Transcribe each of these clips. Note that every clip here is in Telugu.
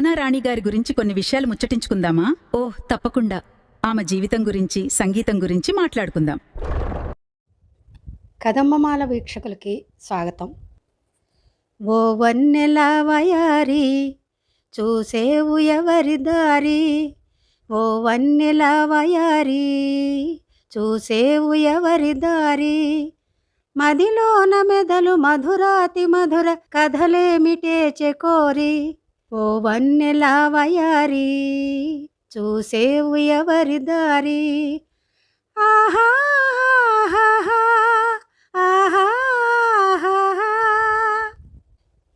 జమునా రాణి గారి గురించి కొన్ని విషయాలు ముచ్చటించుకుందామా? ఓహ్, తప్పకుండా. ఆమె జీవితం గురించి, సంగీతం గురించి మాట్లాడుకుందాం. కదంబమాల వీక్షకులకి స్వాగతం. ఓ వన్నెల వయారి చూసేవు ఎవరి దారి, ఓ వన్నెల వయారి చూసేవు ఎవరి దారి, మదిలోన మెదలు మధురాతి మధుర కథలేమిటే చెకోరి, ఓ వన్నెల వయారి చూసేవు ఎవరి దారి. ఆహా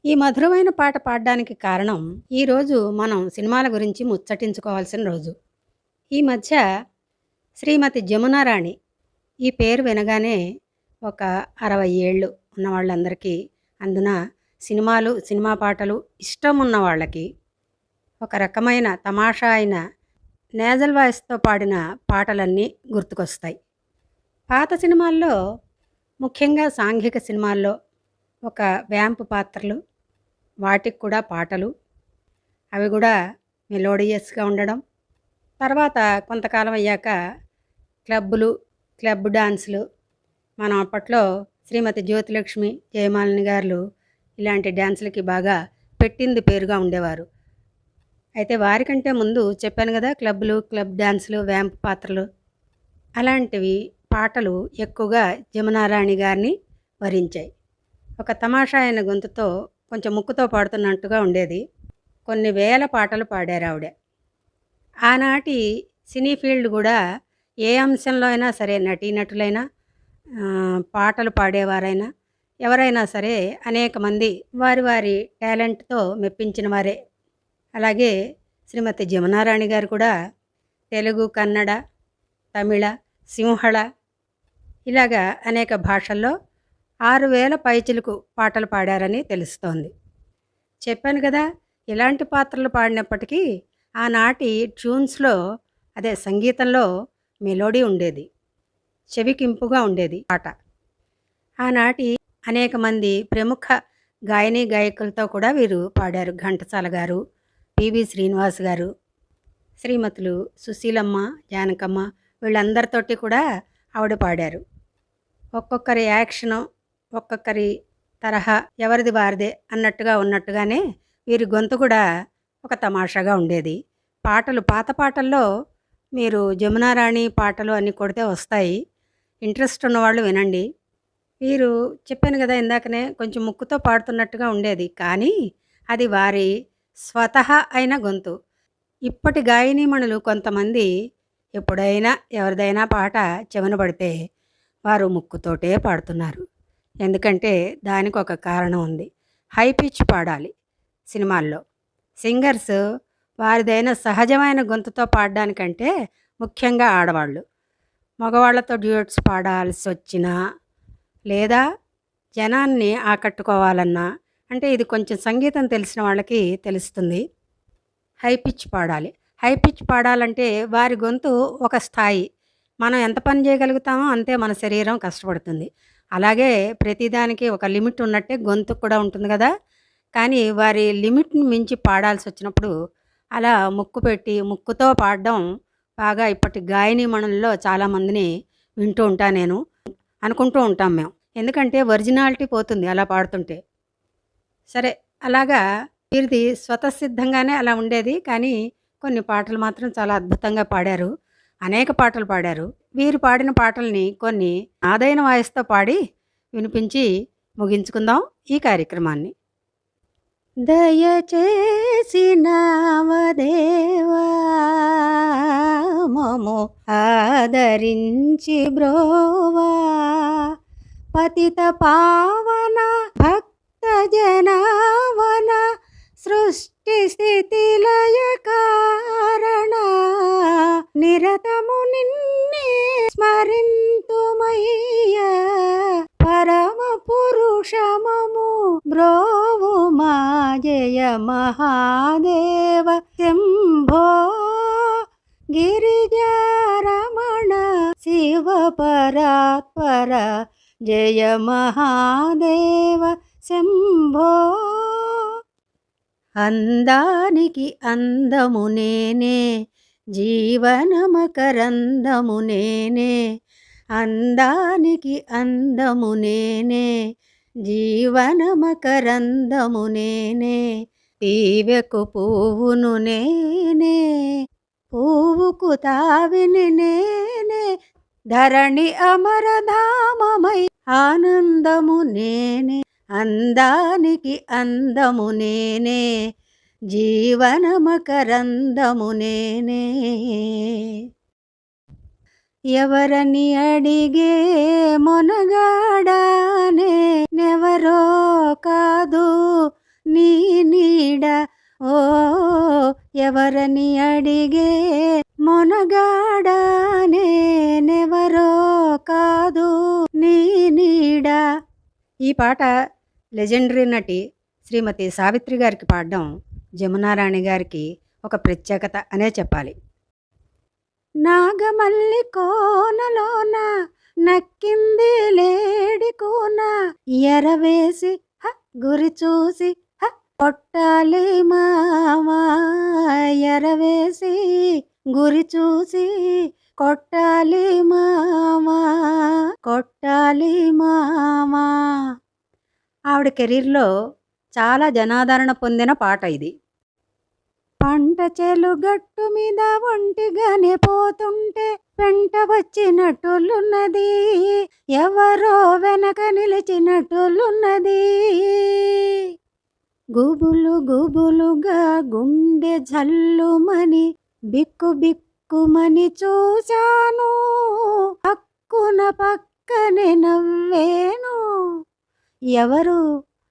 ఈ మధురమైన పాట పాడడానికి కారణం, ఈరోజు మనం సినిమాల గురించి ముచ్చటించుకోవాల్సిన రోజు. ఈ మధ్య శ్రీమతి జమునా రాణి ఈ పేరు వినగానే ఒక 60 ఏళ్ళు ఉన్న వాళ్ళందరికీ, అందున సినిమాలు, సినిమా పాటలు ఇష్టం ఉన్న వాళ్ళకి ఒక రకమైన తమాషా అయిన నేజల్ వాయిస్తో పాడిన పాటలన్నీ గుర్తుకొస్తాయి. పాత సినిమాల్లో, ముఖ్యంగా సాంఘిక సినిమాల్లో ఒక వ్యాంపు పాత్రలు, వాటికి కూడా పాటలు, అవి కూడా మెలోడియస్గా ఉండడం. తర్వాత కొంతకాలం అయ్యాక క్లబ్బులు, క్లబ్ డాన్సులు, మనం అప్పట్లో శ్రీమతి జ్యోతిలక్ష్మి, జయమాలిని గారు ఇలాంటి డ్యాన్సులకి బాగా పెట్టింది పేరుగా ఉండేవారు. అయితే వారికంటే ముందు చెప్పాను కదా, క్లబ్బులు, క్లబ్ డ్యాన్సులు, వ్యాంపు పాత్రలు, అలాంటివి పాటలు ఎక్కువగా జమునా రాణి గారిని వరించాయి. ఒక తమాషా అయిన గొంతుతో, కొంచెం ముక్కుతో పాడుతున్నట్టుగా ఉండేది. కొన్ని వేల పాటలు పాడారు ఆవిడ. ఆనాటి సినీ ఫీల్డ్ కూడా ఏ అంశంలో అయినా సరే, నటీనటులైనా, పాటలు పాడేవారైనా, ఎవరైనా సరే అనేక మంది వారి వారి టాలెంట్తో మెప్పించిన వారే. అలాగే శ్రీమతి జమునా రాణి గారు కూడా తెలుగు, కన్నడ, తమిళ, సింహళ ఇలాగా అనేక భాషల్లో 6000 పైచిలుకు పాటలు పాడారని తెలుస్తోంది. చెప్పాను కదా, ఇలాంటి పాత్రలు పాడినప్పటికీ ఆనాటి ట్యూన్స్లో, అదే సంగీతంలో మెలోడీ ఉండేది, చెవికింపుగా ఉండేది పాట. ఆనాటి అనేక మంది ప్రముఖ గాయని గాయకులతో కూడా వీరు పాడారు. ఘంటసాల గారు, పివి శ్రీనివాస్ గారు, శ్రీమతులు సుశీలమ్మ, జానకమ్మ, వీళ్ళందరితోటి కూడా ఆవిడ పాడారు. ఒక్కొక్కరి యాక్షను, ఒక్కొక్కరి తరహా ఎవరిది వారిదే అన్నట్టుగా ఉన్నట్టుగానే వీరి గొంతు కూడా ఒక తమాషాగా ఉండేది. పాటలు, పాత పాటల్లో మీరు జమునా రాణి పాటలు అన్నీ కొడితే వస్తాయి. ఇంట్రెస్ట్ ఉన్నవాళ్ళు వినండి. వీరు చెప్పాను కదా ఇందాకనే, కొంచెం ముక్కుతో పాడుతున్నట్టుగా ఉండేది, కానీ అది వారి స్వతహా అయిన గొంతు. ఇప్పటి గాయనీమణులు కొంతమంది ఎప్పుడైనా ఎవరిదైనా పాట చెవిన పడితే వారు ముక్కుతోటే పాడుతున్నారు. ఎందుకంటే దానికి ఒక కారణం ఉంది. హై పిచ్ పాడాలి సినిమాల్లో. సింగర్స్ వారిదైన సహజమైన గొంతుతో పాడడానికంటే, ముఖ్యంగా ఆడవాళ్ళు మగవాళ్లతో డ్యూయట్స్ పాడాల్సి వచ్చినా, లేదా జనాన్ని ఆకట్టుకోవాలన్నా, అంటే ఇది కొంచెం సంగీతం తెలిసిన వాళ్ళకి తెలుస్తుంది, హై పిచ్ పాడాలి. హై పిచ్ పాడాలంటే వారి గొంతు ఒక స్థాయి, మనం ఎంత పని చేయగలుగుతామో అంతే మన శరీరం కష్టపడుతుంది. అలాగే ప్రతిదానికి ఒక లిమిట్ ఉన్నట్టే గొంతు కూడా ఉంటుంది కదా. కానీ వారి లిమిట్ని మించి పాడాల్సి వచ్చినప్పుడు అలా ముక్కు పెట్టి, ముక్కుతో పాడడం బాగా ఇప్పటి గాయనీమణుల్లో చాలామందిని వింటూ ఉంటాను నేను, అనుకుంటూ ఉంటాం మేము. ఎందుకంటే ఒరిజినాలిటీ పోతుంది అలా పాడుతుంటే. సరే, అలాగా వీరిది స్వతసిద్ధంగానే అలా ఉండేది. కానీ కొన్ని పాటలు మాత్రం చాలా అద్భుతంగా పాడారు. అనేక పాటలు పాడారు. వీరు పాడిన పాటల్ని కొన్ని ఆదైన వాయిస్తో పాడి వినిపించి ముగించుకుందాం ఈ కార్యక్రమాన్ని. దయచేసి నామదేవా మము ఆదరించి బ్రోవా, పతిత పావన భక్త జనావన, సృష్టి స్థితి లయ కారణ, నిరతము నిన్నే స్మరింతుమయ్యా, పరమ పురుషమము బ్రోవు మా జయ మహాదేవ శంభో, గిరిజారమణ శివ పరాత్పర జయ మహాదేవ శంభో. అందానికి అందము నేనే, జీవనమకరందము నేనే. అందానికి అందము నేనే, జీవనమకరందము నేనే. తీవెకు పువ్వును నేనే, పువ్వుకు తావిని నేనే. ధరణి అమరధామమై ఆనందము నేనే. అందానికి అందము నేనే, జీవనమకరందము నేనే. ఎవరని అడిగే మొనగాడానే, నెవరో కాదు నీ నీడ. ఓ ఎవరని అడిగే మొనగాడానే, నెవరో కాదు నీ నీడ. ఈ పాట లెజెండరీ నటి శ్రీమతి సావిత్రి గారికి పాడడం జమునారాణి గారికి ఒక ప్రత్యేకత అనే చెప్పాలి. నాగమల్లి కోనలోన నక్కింది లేడి కూన, ఎరవేసి గురి చూసి కొట్టాలి మావా. ఎరవేసి గురి చూసి కొట్టాలి మావా, కొట్టాలి మావా. ఆవిడ కెరీర్లో చాలా జనాదరణ పొందిన పాట ఇది. పంట చెలుగట్టు మీద ఒంటిగానే పోతుంటే వెంట వచ్చినట్టులున్నది, ఎవరో వెనక నిలిచినట్టులున్నది. గుబులు గుబులుగా గుండె జల్లుమని బిక్కు బిక్కుమని చూశాను, హక్కున పక్కనే నవ్వేను. ఎవరు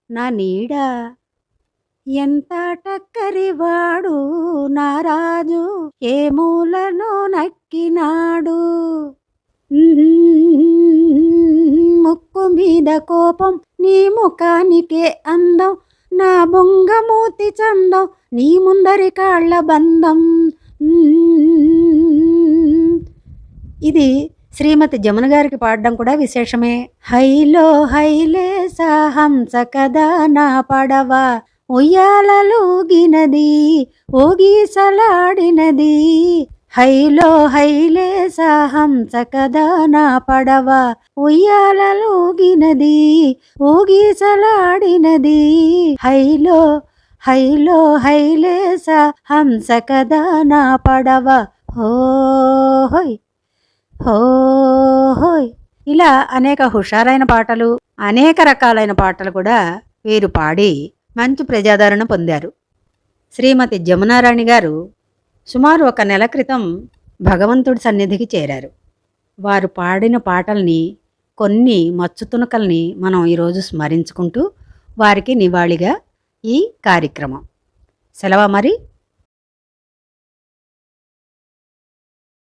నా నీడ, ఎంత టక్కరివాడు నా రాజు, ఏ మూలను నక్కినాడు. ముక్కు మీద కోపం, నీ ముఖానికే అందం, నా బొంగమూతి చందం, నీ ముందరి కాళ్ళ బంధం. ఇది శ్రీమతి జమున గారికి పాడడం కూడా విశేషమే. హైలో హైలేసా హంస కదా నా పడవ, ఉయ్యాలలూగినది ఊగీసలాడినది. హైలో హైలేసా హంస కదా నా పడవ, ఉయ్యాలలూగినది ఊగీసలాడినది. హైలో హైలో హైలేసా హంస కదా నా పడవ, హోయ్ హోయ్. ఇలా అనేక హుషారైన పాటలు, అనేక రకాలైన పాటలు కూడా వీరు పాడి మంచి ప్రజాదరణ పొందారు. శ్రీమతి జమునారాణి గారు సుమారు 1 నెల క్రితం భగవంతుడి సన్నిధికి చేరారు. వారు పాడిన పాటల్ని, కొన్ని మచ్చుతునకల్ని మనం ఈరోజు స్మరించుకుంటూ వారికి నివాళిగా ఈ కార్యక్రమం. సెలవు మరి.